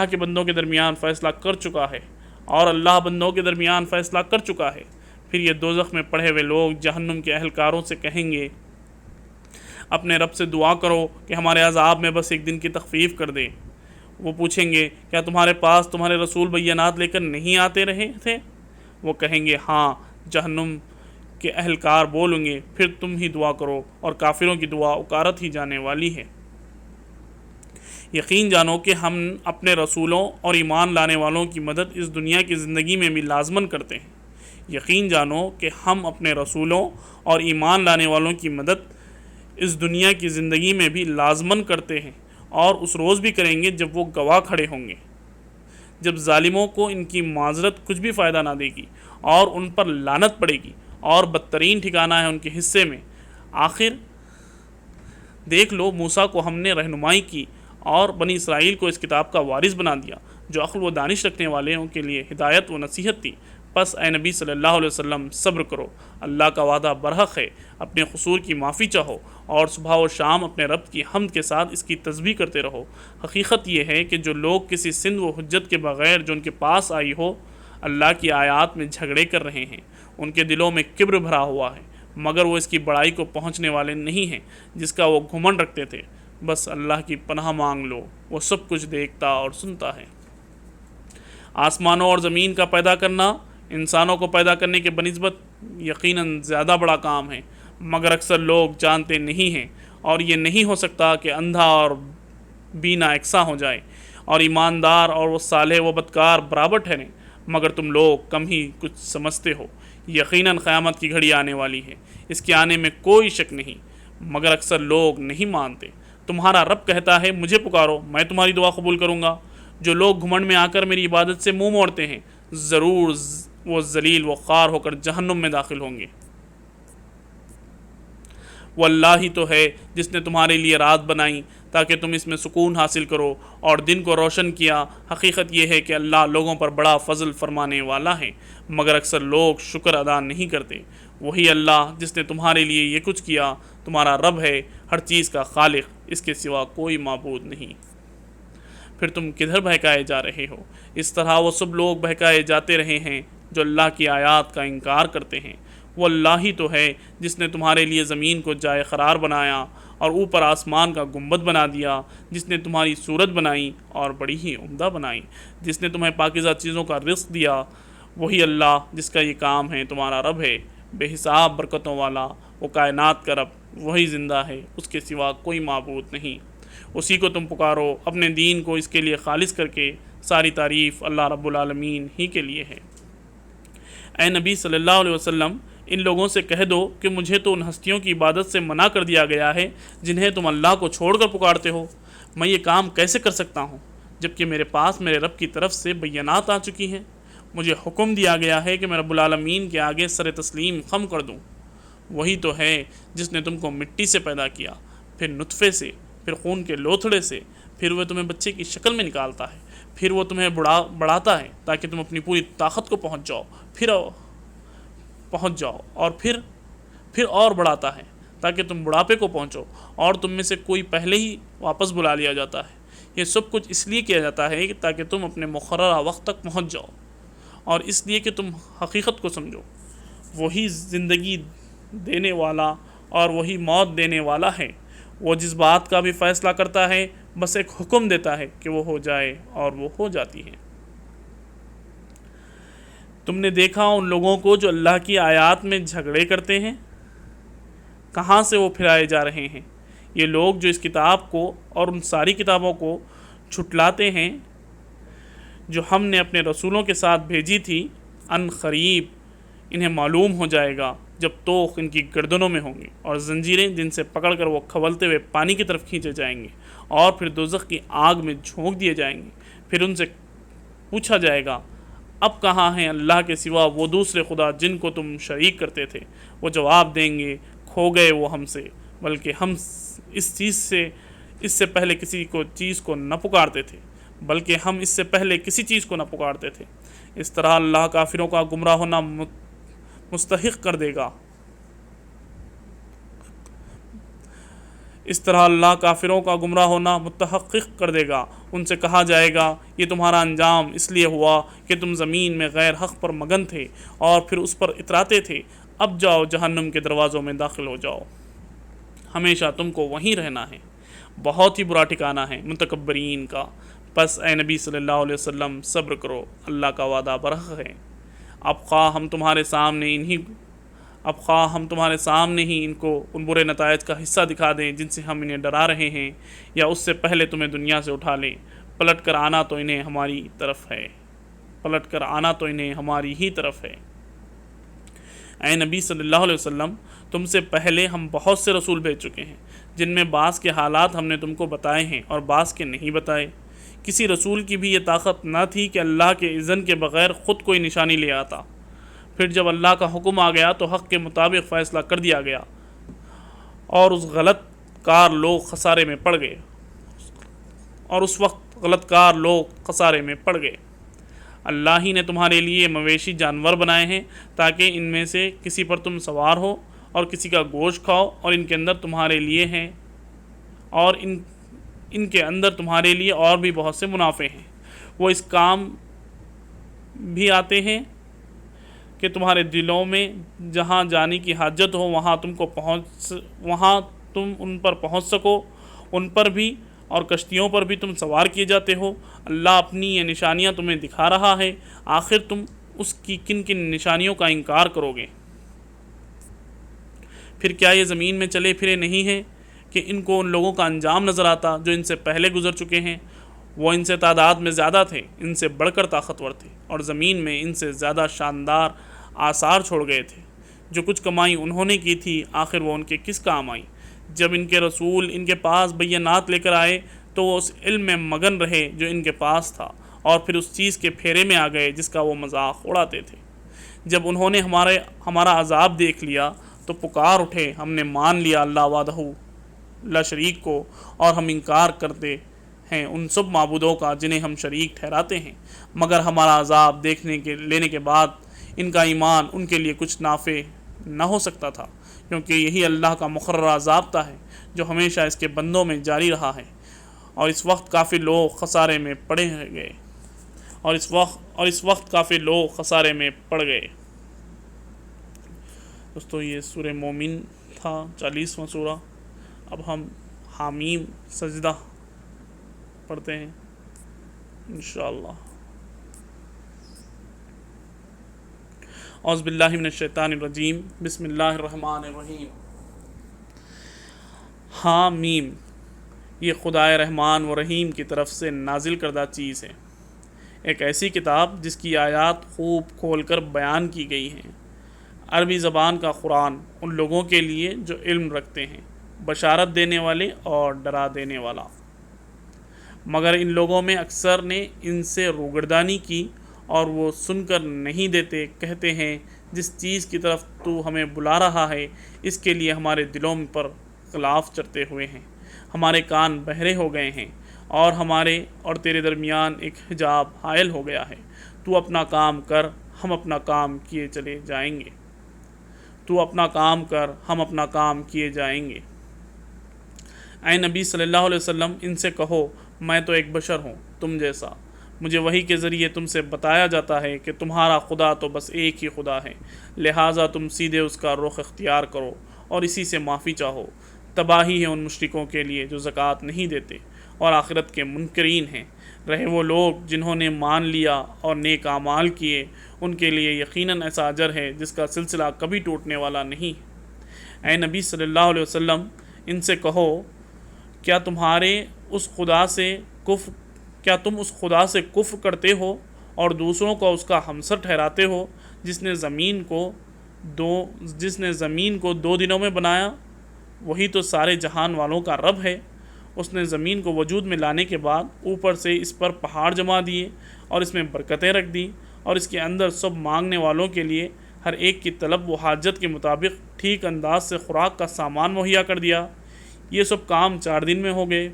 کے بندوں کے درمیان فیصلہ کر چکا ہے، اور اللہ بندوں کے درمیان فیصلہ کر چکا ہے۔ پھر یہ دوزخ میں پڑے ہوئے لوگ جہنم کے اہلکاروں سے کہیں گے اپنے رب سے دعا کرو کہ ہمارے عذاب میں بس ایک دن کی تخفیف کر دے۔ وہ پوچھیں گے کیا تمہارے پاس تمہارے رسول بینات لے کر نہیں آتے رہے تھے؟ وہ کہیں گے ہاں۔ جہنم کے اہلکار بولیں گے پھر تم ہی دعا کرو، اور کافروں کی دعا اکارت ہی جانے والی ہے۔ یقین جانو کہ ہم اپنے رسولوں اور ایمان لانے والوں کی مدد اس دنیا کی زندگی میں بھی لازماً کرتے ہیں۔ یقین جانو کہ ہم اپنے رسولوں اور ایمان لانے والوں کی مدد اس دنیا کی زندگی میں بھی لازماً کرتے ہیں، اور اس روز بھی کریں گے جب وہ گواہ کھڑے ہوں گے، جب ظالموں کو ان کی معذرت کچھ بھی فائدہ نہ دے گی اور ان پر لعنت پڑے گی، اور بدترین ٹھکانہ ہے ان کے حصے میں۔ آخر دیکھ لو، موسیٰ کو ہم نے رہنمائی کی اور بنی اسرائیل کو اس کتاب کا وارث بنا دیا جو عقل و دانش رکھنے والوں کے لیے ہدایت و نصیحت تھی۔ پس اے نبی صلی اللہ علیہ وسلم صبر کرو، اللہ کا وعدہ برحق ہے، اپنے قصور کی معافی چاہو اور صبح و شام اپنے رب کی حمد کے ساتھ اس کی تسبیح کرتے رہو۔ حقیقت یہ ہے کہ جو لوگ کسی سند و حجت کے بغیر جو ان کے پاس آئی ہو اللہ کی آیات میں جھگڑے کر رہے ہیں، ان کے دلوں میں کبر بھرا ہوا ہے، مگر وہ اس کی بڑائی کو پہنچنے والے نہیں ہیں جس کا وہ گھمنڈ رکھتے تھے۔ بس اللہ کی پناہ مانگ لو، وہ سب کچھ دیکھتا اور سنتا ہے۔ آسمانوں اور زمین کا پیدا کرنا انسانوں کو پیدا کرنے کے بنسبت یقیناً زیادہ بڑا کام ہے، مگر اکثر لوگ جانتے نہیں ہیں، اور یہ نہیں ہو سکتا کہ اندھا اور بینا یکساں ہو جائے، اور ایماندار اور وہ صالح و بدکار برابر ٹھہریں، مگر تم لوگ کم ہی کچھ سمجھتے ہو۔ یقیناً قیامت کی گھڑی آنے والی ہے، اس کے آنے میں کوئی شک نہیں، مگر اکثر لوگ نہیں مانتے۔ تمہارا رب کہتا ہے مجھے پکارو، میں تمہاری دعا قبول کروں گا۔ جو لوگ گھمنڈ میں آ کر میری عبادت سے منہ موڑتے ہیں، ضرور وہ ذلیل و خوار ہو کر جہنم میں داخل ہوں گے۔ وہ اللہ ہی تو ہے جس نے تمہارے لیے رات بنائی تاکہ تم اس میں سکون حاصل کرو اور دن کو روشن کیا۔ حقیقت یہ ہے کہ اللہ لوگوں پر بڑا فضل فرمانے والا ہے، مگر اکثر لوگ شکر ادا نہیں کرتے۔ وہی اللہ جس نے تمہارے لیے یہ کچھ کیا تمہارا رب ہے، ہر چیز کا خالق، اس کے سوا کوئی معبود نہیں۔ پھر تم کدھر بہکائے جا رہے ہو؟ اس طرح وہ سب لوگ بہکائے جاتے رہے ہیں جو اللہ کی آیات کا انکار کرتے ہیں۔ وہ اللہ ہی تو ہے جس نے تمہارے لیے زمین کو جائے قرار بنایا اور اوپر آسمان کا گنبد بنا دیا، جس نے تمہاری صورت بنائی اور بڑی ہی عمدہ بنائی، جس نے تمہیں پاکیزہ چیزوں کا رزق دیا۔ وہی اللہ جس کا یہ کام ہے تمہارا رب ہے، بے حساب برکتوں والا، وہ کائنات کا رب، وہی زندہ ہے، اس کے سوا کوئی معبود نہیں۔ اسی کو تم پکارو، اپنے دین کو اس کے لیے خالص کر کے۔ ساری تعریف اللہ رب العالمین ہی کے لیے ہے۔ اے نبی صلی اللہ علیہ وسلم، ان لوگوں سے کہہ دو کہ مجھے تو ان ہستیوں کی عبادت سے منع کر دیا گیا ہے جنہیں تم اللہ کو چھوڑ کر پکارتے ہو۔ میں یہ کام کیسے کر سکتا ہوں جبکہ میرے پاس میرے رب کی طرف سے بینات آ چکی ہیں؟ مجھے حکم دیا گیا ہے کہ میں رب العالمین کے آگے سر تسلیم خم کر دوں۔ وہی تو ہے جس نے تم کو مٹی سے پیدا کیا، پھر نطفے سے، پھر خون کے لوتھڑے سے، پھر وہ تمہیں بچے کی شکل میں نکالتا ہے، پھر وہ تمہیں بڑھاتا ہے تاکہ تم اپنی پوری طاقت کو پہنچ جاؤ، اور پھر اور بڑھاتا ہے تاکہ تم بڑھاپے کو پہنچو، اور تم میں سے کوئی پہلے ہی واپس بلا لیا جاتا ہے۔ یہ سب کچھ اس لیے کیا جاتا ہے تاکہ تم اپنے مقررہ وقت تک پہنچ جاؤ، اور اس لیے کہ تم حقیقت کو سمجھو۔ وہی زندگی دینے والا اور وہی موت دینے والا ہے۔ وہ جس بات کا بھی فیصلہ کرتا ہے بس ایک حکم دیتا ہے کہ وہ ہو جائے، اور وہ ہو جاتی ہے۔ تم نے دیکھا ان لوگوں کو جو اللہ کی آیات میں جھگڑے کرتے ہیں، کہاں سے وہ پھرائے جا رہے ہیں۔ یہ لوگ جو اس کتاب کو اور ان ساری کتابوں کو جھٹلاتے ہیں جو ہم نے اپنے رسولوں کے ساتھ بھیجی تھی، ان قریب انہیں معلوم ہو جائے گا جب توق ان کی گردنوں میں ہوں گے اور زنجیریں جن سے پکڑ کر وہ کھولتے ہوئے پانی کی طرف کھینچے جائیں گے، اور پھر دوزخ کی آگ میں جھونک دیے جائیں گے۔ پھر ان سے پوچھا جائے گا اب کہاں ہیں اللہ کے سوا وہ دوسرے خدا جن کو تم شریک کرتے تھے؟ وہ جواب دیں گے کھو گئے وہ ہم سے، بلکہ ہم اس سے پہلے کسی چیز کو نہ پکارتے تھے، اس طرح اللہ کافروں کا گمراہ ہونا مستحق کر دے گا ان سے کہا جائے گا یہ تمہارا انجام اس لیے ہوا کہ تم زمین میں غیر حق پر مگن تھے اور پھر اس پر اتراتے تھے، اب جاؤ جہنم کے دروازوں میں داخل ہو جاؤ، ہمیشہ تم کو وہیں رہنا ہے، بہت ہی برا ٹھکانہ ہے متکبرین کا۔ پس اے نبی صلی اللہ علیہ وسلم صبر کرو، اللہ کا وعدہ برحق ہے۔ اب خواہ ہم تمہارے سامنے ہی ان کو ان برے نتائج کا حصہ دکھا دیں جن سے ہم انہیں ڈرا رہے ہیں، یا اس سے پہلے تمہیں دنیا سے اٹھا لیں، پلٹ کر آنا تو انہیں ہماری ہی طرف ہے۔ اے نبی صلی اللہ علیہ وسلم، تم سے پہلے ہم بہت سے رسول بھیج چکے ہیں جن میں بعض کے حالات ہم نے تم کو بتائے ہیں اور بعض کے نہیں بتائے۔ کسی رسول کی بھی یہ طاقت نہ تھی کہ اللہ کے اذن کے بغیر خود کوئی نشانی لے آتا، پھر جب اللہ کا حکم آ گیا تو حق کے مطابق فیصلہ کر دیا گیا اور اس وقت غلط کار لوگ خسارے میں پڑ گئے۔ اللہ ہی نے تمہارے لیے مویشی جانور بنائے ہیں تاکہ ان میں سے کسی پر تم سوار ہو اور کسی کا گوشت کھاؤ، اور ان کے اندر تمہارے لیے ہیں اور ان کے اندر تمہارے لیے اور بھی بہت سے منافع ہیں۔ وہ اس کام بھی آتے ہیں کہ تمہارے دلوں میں جہاں جانے کی حاجت ہو وہاں تم ان پر پہنچ سکو، ان پر بھی اور کشتیوں پر بھی تم سوار کیے جاتے ہو۔ اللہ اپنی یہ نشانیاں تمہیں دکھا رہا ہے، آخر تم اس کی کن کن نشانیوں کا انکار کرو گے؟ پھر کیا یہ زمین میں چلے پھرے نہیں ہیں کہ ان کو ان لوگوں کا انجام نظر آتا جو ان سے پہلے گزر چکے ہیں؟ وہ ان سے تعداد میں زیادہ تھے، ان سے بڑھ کر طاقتور تھے، اور زمین میں ان سے زیادہ شاندار آثار چھوڑ گئے تھے۔ جو کچھ کمائی انہوں نے کی تھی، آخر وہ ان کے کس کام آئی؟ جب ان کے رسول ان کے پاس بینات لے کر آئے تو وہ اس علم میں مگن رہے جو ان کے پاس تھا، اور پھر اس چیز کے پھیرے میں آ گئے جس کا وہ مذاق اڑاتے تھے۔ جب انہوں نے ہمارا عذاب دیکھ لیا تو پکار اٹھے، ہم نے مان لیا اللہ وحدہ لا شریک کو، اور ہم انکار کرتے ہیں ان سب معبودوں کا جنہیں ہم شریک ٹھہراتے ہیں، مگر ہمارا عذاب لینے کے بعد ان کا ایمان ان کے لیے کچھ نافع نہ ہو سکتا تھا، کیونکہ یہی اللہ کا مقررہ ضابطہ ہے جو ہمیشہ اس کے بندوں میں جاری رہا ہے۔ اور اس وقت کافی لوگ خسارے میں پڑ گئے۔ دوستو یہ سورہ مومن تھا، 40واں سورہ۔ اب ہم حامیم سجدہ پڑھتے ہیں انشاءاللہ۔ اعوذ باللہ من الشیطان الرجیم، بسم اللہ الرحمن الرحیم۔ حامیم، یہ خدائے رحمان و رحیم کی طرف سے نازل کردہ چیز ہے، ایک ایسی کتاب جس کی آیات خوب کھول کر بیان کی گئی ہیں۔ عربی زبان کا قرآن ان لوگوں کے لیے جو علم رکھتے ہیں، بشارت دینے والے اور ڈرا دینے والا۔ مگر ان لوگوں میں اکثر نے ان سے روگردانی کی اور وہ سن کر نہیں دیتے، کہتے ہیں جس چیز کی طرف تو ہمیں بلا رہا ہے اس کے لیے ہمارے دلوں پر غلاف چڑھتے ہوئے ہیں، ہمارے کان بہرے ہو گئے ہیں، اور ہمارے اور تیرے درمیان ایک حجاب حائل ہو گیا ہے۔ تو اپنا کام کر، ہم اپنا کام کیے چلے جائیں گے۔ اے نبی صلی اللہ علیہ وسلم، ان سے کہو میں تو ایک بشر ہوں تم جیسا، مجھے وحی کے ذریعے تم سے بتایا جاتا ہے کہ تمہارا خدا تو بس ایک ہی خدا ہے، لہٰذا تم سیدھے اس کا رخ اختیار کرو اور اسی سے معافی چاہو۔ تباہی ہے ان مشرکوں کے لیے جو زکوٰۃ نہیں دیتے اور آخرت کے منکرین ہیں۔ رہے وہ لوگ جنہوں نے مان لیا اور نیک اعمال کیے، ان کے لیے یقیناً ایسا اجر ہے جس کا سلسلہ کبھی ٹوٹنے والا نہیں۔ اے نبی صلی اللہ علیہ وسلم، ان سے کہو کیا تم اس خدا سے کفر کرتے ہو اور دوسروں کو اس کا ہمسر ٹھہراتے ہو جس نے زمین کو 2 دنوں میں بنایا؟ وہی تو سارے جہان والوں کا رب ہے۔ اس نے زمین کو وجود میں لانے کے بعد اوپر سے اس پر پہاڑ جما دیے اور اس میں برکتیں رکھ دیں، اور اس کے اندر سب مانگنے والوں کے لیے ہر ایک کی طلب و حاجت کے مطابق ٹھیک انداز سے خوراک کا سامان مہیا کر دیا۔ یہ سب کام 4 دن میں ہو گئے۔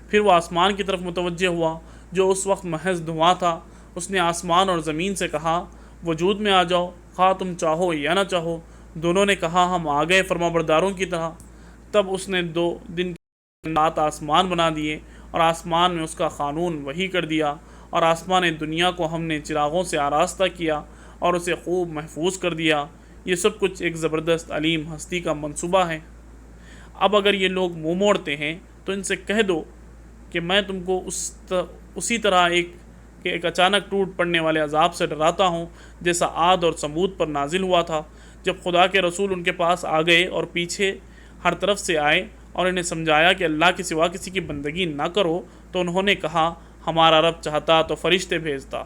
پھر وہ آسمان کی طرف متوجہ ہوا جو اس وقت محض دھواں تھا۔ اس نے آسمان اور زمین سے کہا وجود میں آ جاؤ، خواہ تم چاہو یا نہ چاہو۔ دونوں نے کہا ہم آ گئے فرمانبرداروں کی طرح۔ تب اس نے 2 دن کی رات آسمان بنا دیے اور آسمان میں اس کا قانون وحی کر دیا، اور آسمان دنیا کو ہم نے چراغوں سے آراستہ کیا اور اسے خوب محفوظ کر دیا۔ یہ سب کچھ ایک زبردست علیم ہستی کا منصوبہ ہے۔ اب اگر یہ لوگ منہ موڑتے ہیں تو ان سے کہہ دو کہ میں تم کو اسی طرح ایک اچانک ٹوٹ پڑنے والے عذاب سے ڈراتا ہوں جیسا عاد اور ثمود پر نازل ہوا تھا۔ جب خدا کے رسول ان کے پاس آ گئے اور پیچھے ہر طرف سے آئے اور انہیں سمجھایا کہ اللہ کے سوا کسی کی بندگی نہ کرو، تو انہوں نے کہا ہمارا رب چاہتا تو فرشتے بھیجتا،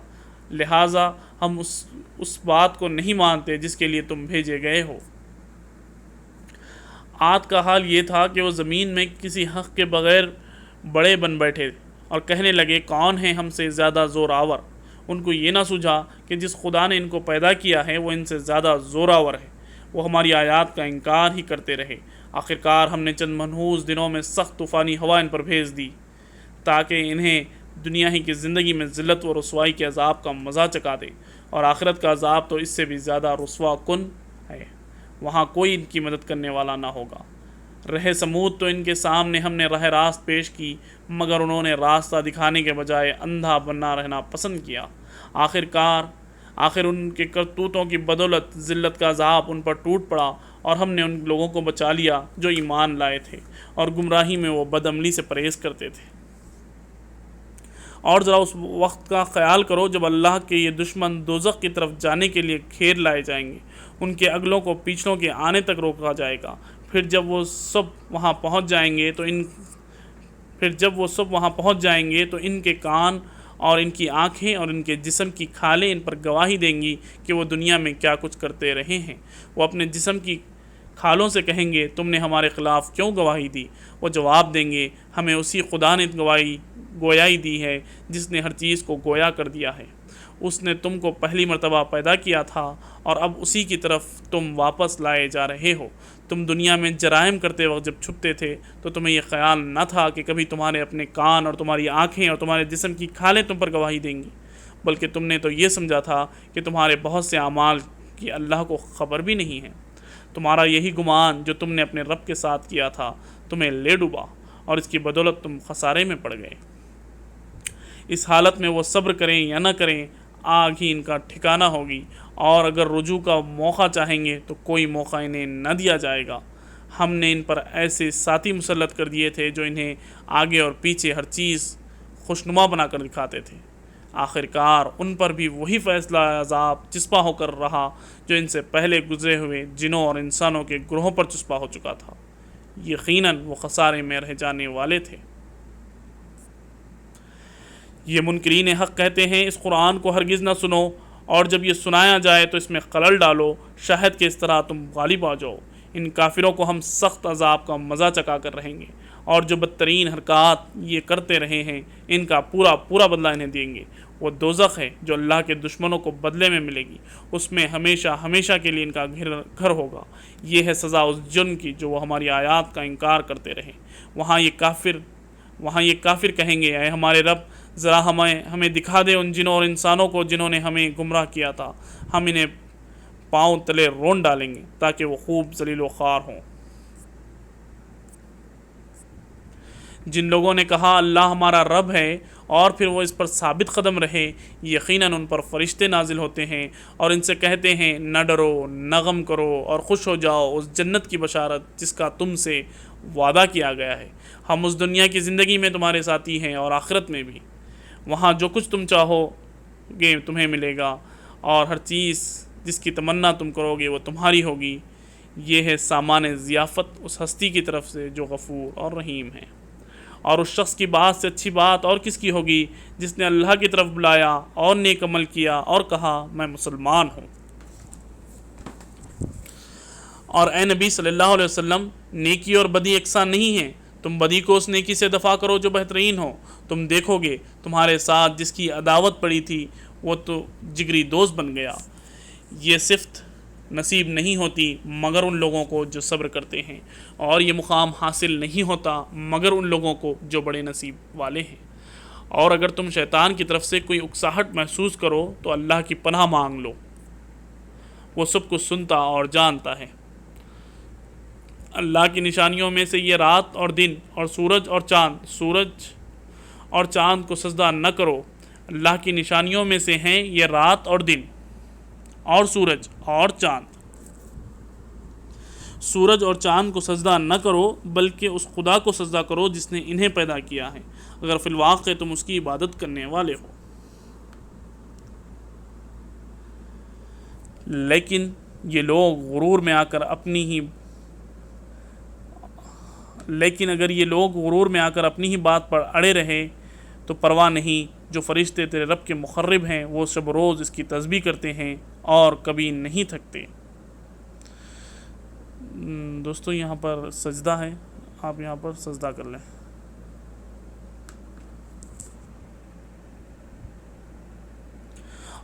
لہٰذا ہم اس بات کو نہیں مانتے جس کے لیے تم بھیجے گئے ہو۔ عاد کا حال یہ تھا کہ وہ زمین میں کسی حق کے بغیر بڑے بن بیٹھے اور کہنے لگے کون ہے ہم سے زیادہ زور آور۔ ان کو یہ نہ سوجھا کہ جس خدا نے ان کو پیدا کیا ہے وہ ان سے زیادہ زور آور ہے۔ وہ ہماری آیات کا انکار ہی کرتے رہے۔ آخرکار ہم نے چند منحوس دنوں میں سخت طوفانی ہوا ان پر بھیج دی تاکہ انہیں دنیا ہی کی زندگی میں ذلت و رسوائی کے عذاب کا مزہ چکا دے، اور آخرت کا عذاب تو اس سے بھی زیادہ رسوا کن ہے۔ وہاں کوئی ان کی مدد کرنے والا نہ ہوگا۔ رہ سمود تو ان کے سامنے ہم نے راہ راست پیش کی، مگر انہوں نے راستہ دکھانے کے بجائے اندھا بنا رہنا پسند کیا۔ آخر ان کے کرتوتوں کی بدولت ذلت کا عذاب ان پر ٹوٹ پڑا، اور ہم نے ان لوگوں کو بچا لیا جو ایمان لائے تھے اور گمراہی میں وہ بدعملی سے پرہیز کرتے تھے۔ اور ذرا اس وقت کا خیال کرو جب اللہ کے یہ دشمن دوزخ کی طرف جانے کے لیے گھیر لائے جائیں گے۔ ان کے اگلوں کو پیچھوں کے آنے تک روکا جائے گا۔ پھر جب وہ سب وہاں پہنچ جائیں گے تو ان کے کان اور ان کی آنکھیں اور ان کے جسم کی کھالیں ان پر گواہی دیں گی کہ وہ دنیا میں کیا کچھ کرتے رہے ہیں۔ وہ اپنے جسم کی کھالوں سے کہیں گے تم نے ہمارے خلاف کیوں گواہی دی؟ وہ جواب دیں گے ہمیں اسی خدا نے گویائی دی ہے جس نے ہر چیز کو گویا کر دیا ہے۔ اس نے تم کو پہلی مرتبہ پیدا کیا تھا اور اب اسی کی طرف تم واپس لائے جا رہے ہو۔ تم دنیا میں جرائم کرتے وقت جب چھپتے تھے تو تمہیں یہ خیال نہ تھا کہ کبھی تمہارے اپنے کان اور تمہاری آنکھیں اور تمہارے جسم کی کھالیں تم پر گواہی دیں گی، بلکہ تم نے تو یہ سمجھا تھا کہ تمہارے بہت سے اعمال کی اللہ کو خبر بھی نہیں ہے۔ تمہارا یہی گمان جو تم نے اپنے رب کے ساتھ کیا تھا تمہیں لے ڈوبا، اور اس کی بدولت تم خسارے میں پڑ گئے۔ اس حالت میں وہ صبر کریں یا نہ کریں، آگ ہی ان کا ٹھکانہ ہوگی، اور اگر رجوع کا موقع چاہیں گے تو کوئی موقع انہیں نہ دیا جائے گا۔ ہم نے ان پر ایسے ساتھی مسلط کر دیے تھے جو انہیں آگے اور پیچھے ہر چیز خوشنما بنا کر دکھاتے تھے۔ آخرکار ان پر بھی وہی فیصلہ عذاب چسپاں ہو کر رہا جو ان سے پہلے گزرے ہوئے جنوں اور انسانوں کے گروہوں پر چسپاں ہو چکا تھا۔ یقیناً وہ خسارے میں رہ جانے والے تھے۔ یہ منکرین حق کہتے ہیں اس قرآن کو ہرگز نہ سنو، اور جب یہ سنایا جائے تو اس میں خلل ڈالو، شاید کہ اس طرح تم غالب آ جاؤ۔ ان کافروں کو ہم سخت عذاب کا مزہ چکا کر رہیں گے، اور جو بدترین حرکات یہ کرتے رہے ہیں ان کا پورا بدلہ انہیں دیں گے۔ وہ دوزخ ہے جو اللہ کے دشمنوں کو بدلے میں ملے گی، اس میں ہمیشہ کے لیے ان کا گھر ہوگا۔ یہ ہے سزا اس جرم کی جو وہ ہماری آیات کا انکار کرتے رہے۔ وہاں یہ کافر کہیں گے اے ہمارے رب، ذرا ہمیں دکھا دے ان جنوں اور انسانوں کو جنہوں نے ہمیں گمراہ کیا تھا، ہم انہیں پاؤں تلے رون ڈالیں گے تاکہ وہ خوب ذلیل و خوار ہوں۔ جن لوگوں نے کہا اللہ ہمارا رب ہے اور پھر وہ اس پر ثابت قدم رہے، یقیناً ان پر فرشتے نازل ہوتے ہیں اور ان سے کہتے ہیں نہ ڈرو، نہ غم کرو اور خوش ہو جاؤ اس جنت کی بشارت جس کا تم سے وعدہ کیا گیا ہے۔ ہم اس دنیا کی زندگی میں تمہارے ساتھی ہیں اور آخرت میں بھی۔ وہاں جو کچھ تم چاہو گے تمہیں ملے گا، اور ہر چیز جس کی تمنا تم کرو گے وہ تمہاری ہوگی۔ یہ ہے سامان ضیافت اس ہستی کی طرف سے جو غفور اور رحیم ہے۔ اور اس شخص کی بات سے اچھی بات اور کس کی ہوگی جس نے اللہ کی طرف بلایا اور نیک عمل کیا اور کہا میں مسلمان ہوں۔ اور اے نبی صلی اللہ علیہ وسلم، نیکی اور بدی یکساں نہیں ہیں۔ تم بدی کو اس نیکی سے دفع کرو جو بہترین ہو۔ تم دیکھو گے تمہارے ساتھ جس کی عداوت پڑی تھی وہ تو جگری دوست بن گیا۔ یہ صفت نصیب نہیں ہوتی مگر ان لوگوں کو جو صبر کرتے ہیں، اور یہ مقام حاصل نہیں ہوتا مگر ان لوگوں کو جو بڑے نصیب والے ہیں۔ اور اگر تم شیطان کی طرف سے کوئی اکساہٹ محسوس کرو تو اللہ کی پناہ مانگ لو، وہ سب کچھ سنتا اور جانتا ہے۔ اللہ کی نشانیوں میں سے یہ رات اور دن اور سورج اور چاند کو سجدہ نہ کرو۔ اللہ کی نشانیوں میں سے ہیں یہ رات اور دن اور سورج اور چاند کو سجدہ نہ کرو بلکہ اس خدا کو سجدہ کرو جس نے انہیں پیدا کیا ہے، اگر فی الواقع تم اس کی عبادت کرنے والے ہو۔ لیکن اگر یہ لوگ غرور میں آ کر اپنی ہی بات پر اڑے رہے تو پرواہ نہیں، جو فرشتے تیرے رب کے مقرب ہیں وہ شب روز اس کی تسبیح کرتے ہیں اور کبھی نہیں تھکتے۔ دوستو یہاں پر سجدہ ہے، آپ یہاں پر سجدہ کر لیں۔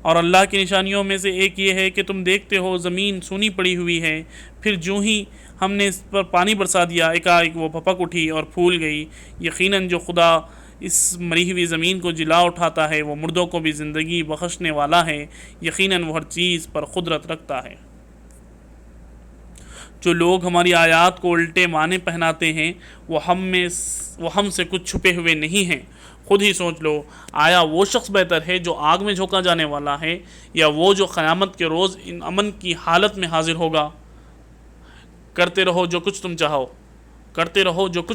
اور اللہ کی نشانیوں میں سے ایک یہ ہے کہ تم دیکھتے ہو زمین سونی پڑی ہوئی ہے، پھر جوں ہی ہم نے اس پر پانی برسا دیا ایک وہ پھپک اٹھی اور پھول گئی۔ یقیناً جو خدا اس مری ہوئی زمین کو جلا اٹھاتا ہے وہ مردوں کو بھی زندگی بخشنے والا ہے، یقیناً وہ ہر چیز پر قدرت رکھتا ہے۔ جو لوگ ہماری آیات کو الٹے معنی پہناتے ہیں وہ ہم سے کچھ چھپے ہوئے نہیں ہیں۔ خود ہی سوچ لو، آیا وہ شخص بہتر ہے جو آگ میں جھونکا جانے والا ہے، یا وہ جو قیامت کے روز ان امن کی حالت میں حاضر ہوگا؟ کرتے رہو جو کچھ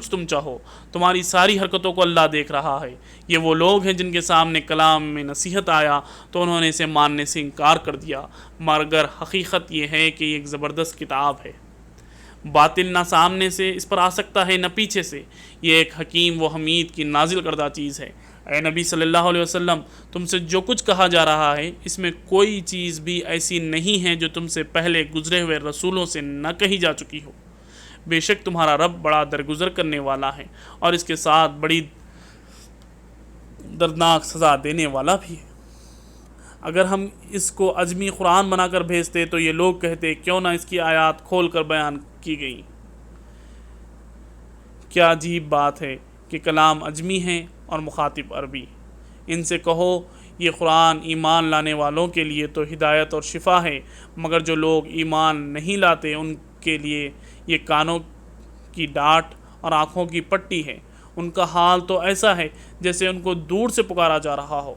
تم چاہو، تمہاری ساری حرکتوں کو اللہ دیکھ رہا ہے۔ یہ وہ لوگ ہیں جن کے سامنے کلام میں نصیحت آیا تو انہوں نے اسے ماننے سے انکار کر دیا، مگر حقیقت یہ ہے کہ یہ ایک زبردست کتاب ہے۔ باطل نہ سامنے سے اس پر آ سکتا ہے نہ پیچھے سے، یہ ایک حکیم و حمید کی نازل کردہ چیز ہے۔ اے نبی صلی اللہ علیہ وسلم، تم سے جو کچھ کہا جا رہا ہے اس میں کوئی چیز بھی ایسی نہیں ہے جو تم سے پہلے گزرے ہوئے رسولوں سے نہ کہی جا چکی ہو۔ بے شک تمہارا رب بڑا درگزر کرنے والا ہے اور اس کے ساتھ بڑی دردناک سزا دینے والا بھی ہے۔ اگر ہم اس کو عجمی قرآن بنا کر بھیجتے تو یہ لوگ کہتے کیوں نہ اس کی آیات کھول کر بیان کی گئی۔ کیا عجیب بات ہے کہ کلام عجمی ہے اور مخاطب عربی۔ ان سے کہو یہ قرآن ایمان لانے والوں کے لیے تو ہدایت اور شفا ہے، مگر جو لوگ ایمان نہیں لاتے ان کے لیے یہ کانوں کی ڈاٹ اور آنکھوں کی پٹی ہے۔ ان کا حال تو ایسا ہے جیسے ان کو دور سے پکارا جا رہا ہو۔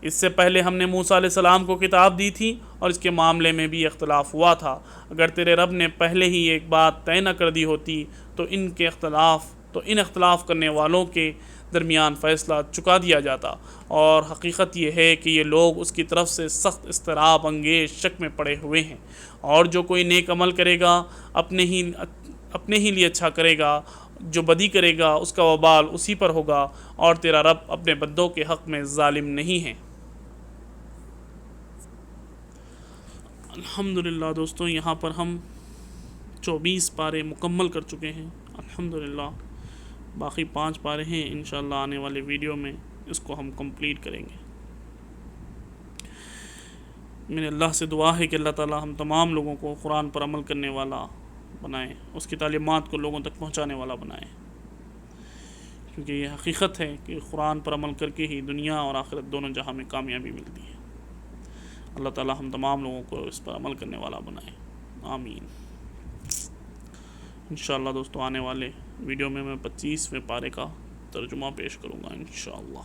اس سے پہلے ہم نے موسیٰ علیہ السلام کو کتاب دی تھی اور اس کے معاملے میں بھی اختلاف ہوا تھا۔ اگر تیرے رب نے پہلے ہی ایک بات طے نہ کر دی ہوتی تو ان اختلاف کرنے والوں کے درمیان فیصلہ چکا دیا جاتا، اور حقیقت یہ ہے کہ یہ لوگ اس کی طرف سے سخت اضطراب انگیز شک میں پڑے ہوئے ہیں۔ اور جو کوئی نیک عمل کرے گا اپنے ہی لیے اچھا کرے گا، جو بدی کرے گا اس کا وبال اسی پر ہوگا، اور تیرا رب اپنے بندوں کے حق میں ظالم نہیں ہے۔ الحمدللہ دوستوں، یہاں پر ہم 24 پارے مکمل کر چکے ہیں الحمدللہ۔ باقی 5 پارے ہیں، انشاءاللہ آنے والے ویڈیو میں اس کو ہم کمپلیٹ کریں گے۔ میرے اللہ سے دعا ہے کہ اللہ تعالی ہم تمام لوگوں کو قرآن پر عمل کرنے والا بنائے، اس کی تعلیمات کو لوگوں تک پہنچانے والا بنائے، کیونکہ یہ حقیقت ہے کہ قرآن پر عمل کر کے ہی دنیا اور آخرت دونوں جہاں میں کامیابی ملتی ہے۔ اللہ تعالی ہم تمام لوگوں کو اس پر عمل کرنے والا بنائے، آمین۔ انشاءاللہ دوستو آنے والے ویڈیو میں 25ویں پارے کا ترجمہ پیش کروں گا انشاءاللہ۔